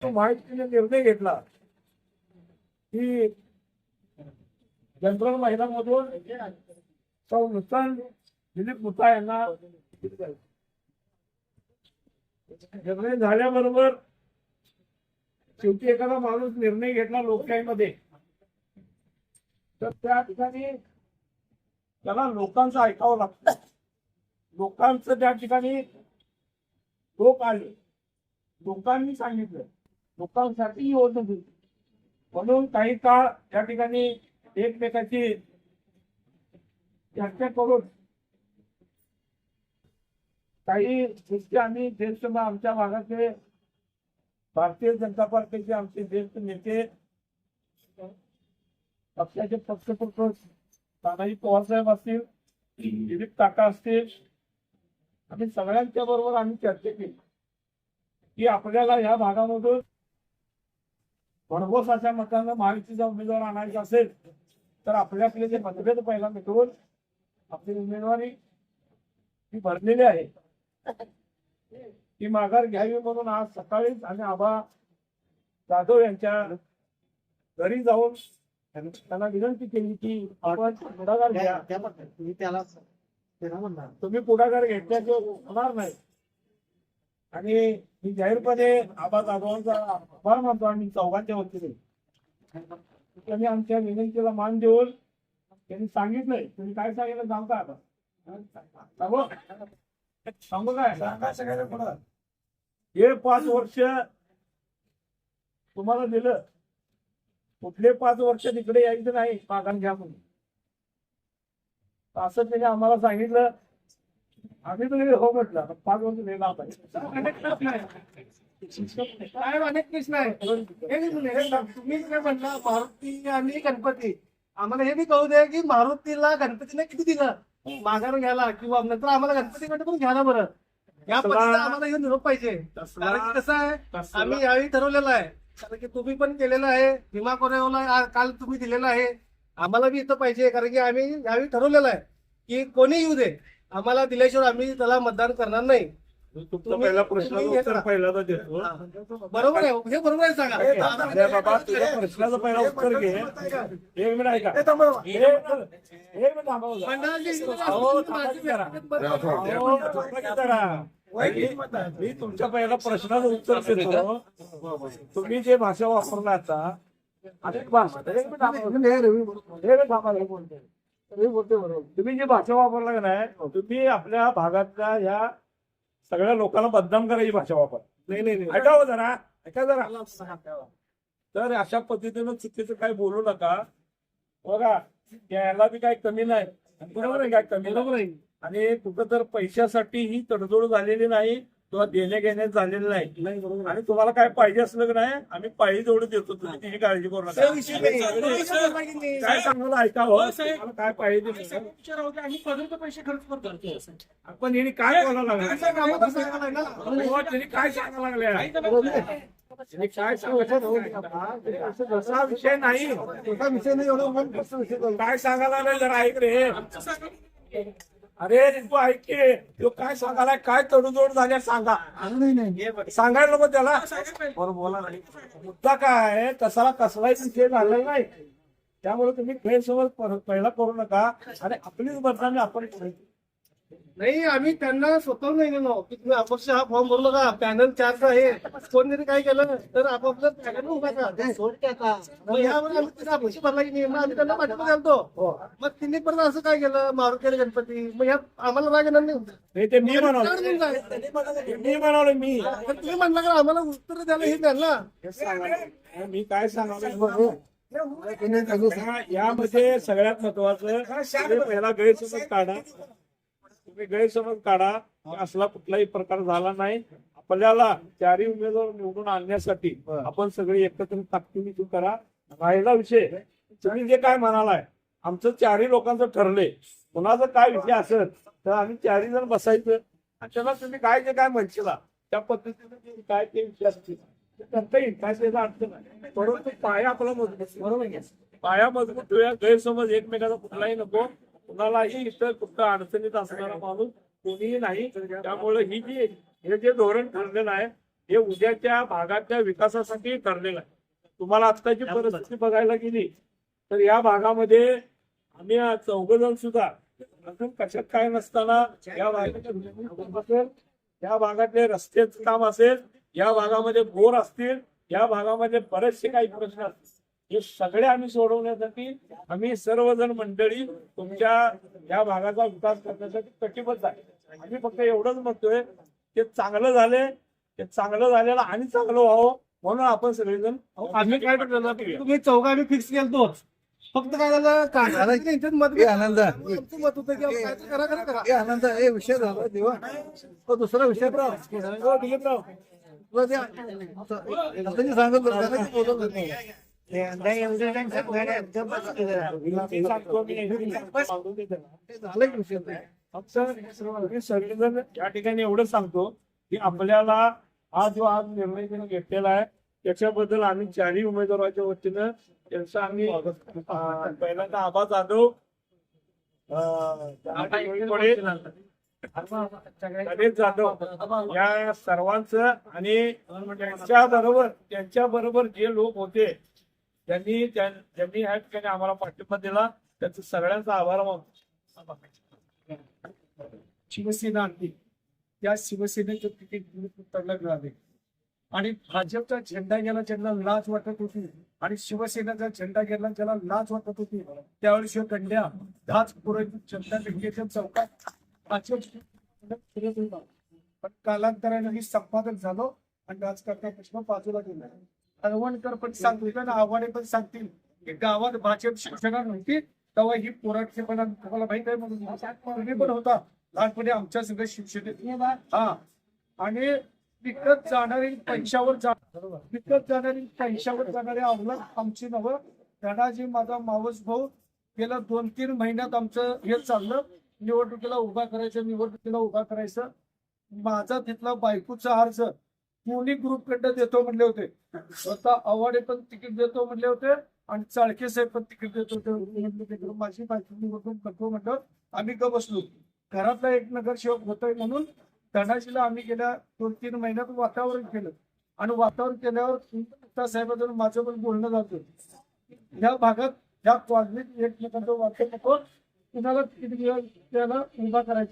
महायुतीने निर्णय घेतला की जनरल महिलांमधून नूतन दिलीप मुता यांना निर्णय झाल्याबरोबर शेवटी एखादा माणूस निर्णय घेतला लोकशाहीमध्ये तर त्या ठिकाणी त्याला लोकांचं ऐकावं लागतं. लोकांचं त्या ठिकाणी लोक आले, लोकांनी सांगितलं, लोकांसाठी ही योजना होती. म्हणून काही काळ त्या ठिकाणी एकमेकाची चर्चा करून काही गोष्टी आम्ही ज्येष्ठ आमच्या भागातले भारतीय जनता पार्टीचे आमचे ज्येष्ठ नेते पक्षाचे पक्षप्रमुख तानाजी पवार साहेब असतील, दिलीप काका असतील, आम्ही सगळ्यांच्या बरोबर आम्ही चर्चा केली की आपल्याला या भागामधून भरघोस अशा मतांना महायुतीचा उमेदवार आणायचा असेल तर आपल्याकडे जे मतभेद पहिला मिटवून आपली उमेदवारी ही भरलेली आहे ती माघार घ्यावी म्हणून आज सकाळीच आम्ही आबा जाधव यांच्या घरी जाऊन त्यांना विनंती केली की आपण पुढाकार घ्या. तुम्ही पुढाकार घेतल्याशिवाय होणार नाही आणि मी जाहीरपणे आबा जाधवांचा आभार मानतो आणि चौघांच्या वतीने त्यांनी आमच्या विनंतीला मान देऊन त्यांनी सांगितलंय. तुम्ही काय सांगितलं सांगता आता सांगू काय सगळ्यांना पुढं हे 5 वर्ष तुम्हाला दिलं, कुठले 5 वर्ष तिकडे यायचं नाही माघार घ्या म्हणून असं त्याने आम्हाला सांगितलं. आम्ही तर हो म्हटलं 5 वर्ष दिला अनेक प्रश्न आहे. तुम्ही काय म्हणला मारुती आणि गणपती, आम्हाला हे बी कळू दे की मारुतीला गणपतीने किती दिलं माघार घ्यायला किंवा नंतर आम्हाला गणपतीकडे पण घ्यायला बरं. या पद्धतीने आम्हाला हे निरोप पाहिजे. कारण की कसं आहे आम्ही यावेळी ठरवलेलं आहे, कारण की तुम्ही पण केलेलं आहे, भीमा कोरेगावला काल तुम्ही दिलेलं आहे, आम्हाला बी इथं पाहिजे. कारण की आम्ही यावेळी ठरवलेलं आहे की कोणी येऊ दे, आम्हाला दिल्याशिवाय आम्ही त्याला मतदान करणार नाही. पहिला प्रश्नाचं उत्तर पहिल्यांदा देतो. बरोबर आहे, हे बरोबर आहे. सांगा बाबा तुझ्या प्रश्नाचं पहिला उत्तर घे. 1 मिनिट ऐका, 1 मिनिट थांबा. मी तुमच्या पहिल्या प्रश्नाचं उत्तर देतो. तुम्ही जे भाषा वापरला आता अनेक भाषा तुम्ही जी भाषा वापरला का नाही, तुम्ही आपल्या भागातल्या या सगळ्या लोकांना बदनाम करायची भाषा वापर. नाही ऐकावं जरा, ऐका जरा. तर अशा पद्धतीनं चुकीचं काही बोलू नका. बघा याला बी काही कमी नाही, बरोबर आहे, काय कमी बरोबर आहे. आणि कुठं तर पैशासाठी ही तडजोड झालेली नाही किंवा देणे घेण्यात झालेलं नाही. आणि तुम्हाला काय पाहिजे असलं की नाही आम्ही पाहिजे तेवढं देतो, तुम्ही त्याची काळजी करू नका. काय सांगायला ऐकावं, काय पाहिजे पैसे खर्च करतो आपण यांनी काय बोलायला लागले, काय सांगायला लागले, काय सांगायचं असा विषय नाही, काय सांगायला लागले जरा ऐक रे. अरे तू ऐक की तो काय सांगायला, काय तडजोड झाल्या सांगा, सांगायला नको त्याला. बरोबर बोला नाही. मुद्दा काय आहे, कसलाही विषय झालेला नाही. त्यामुळे तुम्ही गैरसमज पहिला करू नका आणि आपलीच बदनामी आपण करायची नाही. आम्ही त्यांना स्वतः नाही गेलो की तुम्ही अपक्ष हा फॉर्म भरलो का, पॅनल 4चा आहे, कोण जरी काय केलं तर आपापलं पॅनल उभा करा. मग यावर आम्ही तिथे अपक्ष भरला की नाही, मग आम्ही त्यांना पाठिंबा घालतो. मग तिने परत असं काय केलं मारुती गणपती, मग ह्या आम्हाला राग येणार नाही. ते मी म्हणालो, मी तुम्ही म्हणला का आम्हाला उत्तर द्यायला हे त्यांना मी काय सांगावं. यामध्ये सगळ्यात महत्वाचं पहिला गैरसमज काढा. तुम्ही गैरसमज काढा, असला कुठलाही प्रकार झाला नाही. आपल्याला 4ही उमेदवार निवडून आणण्यासाठी आपण सगळे एकत्र ताकदीने करा. राहिला विषय तुम्ही जे काय म्हणालाय, आमचं 4ही लोकांचं ठरलंय. कुणाचा काय विषय असेल तर आम्ही 4ही जण बसायचं आणि त्याला तुम्ही काय जे काय म्हणशील त्या पद्धतीने काय ते विषय असतील करता येईल, काय त्याचा अर्थ नाही. परंतु पाया आपला मजबूत, बरोबर, पाया मजबूत ठेवूया. गैरसमज एकमेकाचा कुठलाही नको, कुणालाही इतर कुठं अडचणीत असणारा माणूस कोणीही नाही. त्यामुळे हे जे धोरण ठरलेलं आहे हे उद्याच्या भागाच्या विकासासाठी ठरलेलं आहे. तुम्हाला आत्ताची परिस्थिती बघायला गेली तर या भागामध्ये आम्ही चौघजण सुद्धा अजून कशात काय नसताना या भागाच्या या भागातले रस्त्याचं काम असेल, या भागामध्ये बोर असतील, या भागामध्ये बरेचसे काही प्रश्न असतील, हे सगळे आम्ही सोडवण्यासाठी आम्ही सर्वजण मंडळी तुमच्या या भागाचा विकास करण्यासाठी कटिबद्ध आहे. आम्ही फक्त एवढंच म्हणतोय ते चांगलं झाले, ते चांगलं झालेलं आणि चांगलं व्हावं म्हणून आपण सगळेजण आम्ही काय ठरवलं, तुम्ही चौघा आम्ही फिक्स केलतोच. फक्त काय झालं काँग्रेसचं मत हे आनंद आमचं मत होतं की आपण काय तर करा करा. हे आनंद हे विषय झाला तेव्हा तो दुसरा विषय दिलीपराव सांगत होता की बोलत नाही. हे झालं एक विषय नाही. मी सगळेजण या ठिकाणी एवढं सांगतो की आपल्याला हा जो आज निर्णय त्यांनी घेतलेला आहे त्याच्याबद्दल आम्ही चारही उमेदवाराच्या वतीनं त्यांचा आम्ही पहिल्यांदा आभार जाधव, गणेश जाधव या सर्वांचं आणि त्यांच्या बरोबर जे लोक होते त्यांनी या ठिकाणी आम्हाला पाठिंबा दिला त्यांचा सगळ्यांचा आभार मानतो. शिवसेना आणली त्या शिवसेनेचं तिकीट उत्तरला मिळाले आणि भाजपचा झेंडा गेला ज्यांना लाज वाटत होती आणि शिवसेनेचा झेंडा गेला ज्याला लाज वाटत होती त्यावेळी शिवकंड्या धाच पुरवली जनता बँकेच्या चौकात भाजप फिरत होता. पण कालांतराने मी संपादक झालो आणि राजकारणापासून बाजूला गेलो. अळवणकर पण सांगतील आणि आव्हाने पण सांगतील की गावात भाजप शिवसेना नव्हती तेव्हा ही पोराटपणा तुम्हाला माहित आहे म्हणून तुम्ही पण होता लहानपणी आमच्या सगळ्या शिवसेनेत. हा आणि विकत जाणारी पैशावर जाणारी अवलंब आमची नवं धनाजी माझा मावस भाऊ गेल्या 2-3 महिन्यात आमचं हे चाललं निवडणुकीला उभा करायचं. माझा तिथला बायकोचा अर्ज दोन्ही ग्रुपकडनं देतो म्हणले होते. स्वतः आव्हाडे पण तिकीट देतो म्हणले होते आणि चाळके साहेब पण तिकीट देतो होते. माझी बायको निवडणूक नको म्हणलं. आम्ही ग बसलो. घरातला एक नगरसेवक होतोय म्हणून धनाजीला आम्ही गेल्या 2-3 महिन्यात वातावरण केलं आणि वातावरण केल्यावर साहेबांचं माझं पण बोलणं झालं. या भागात या कॉलनीत एकमेकांचं वाटत नको कुणाला उभा करायचं.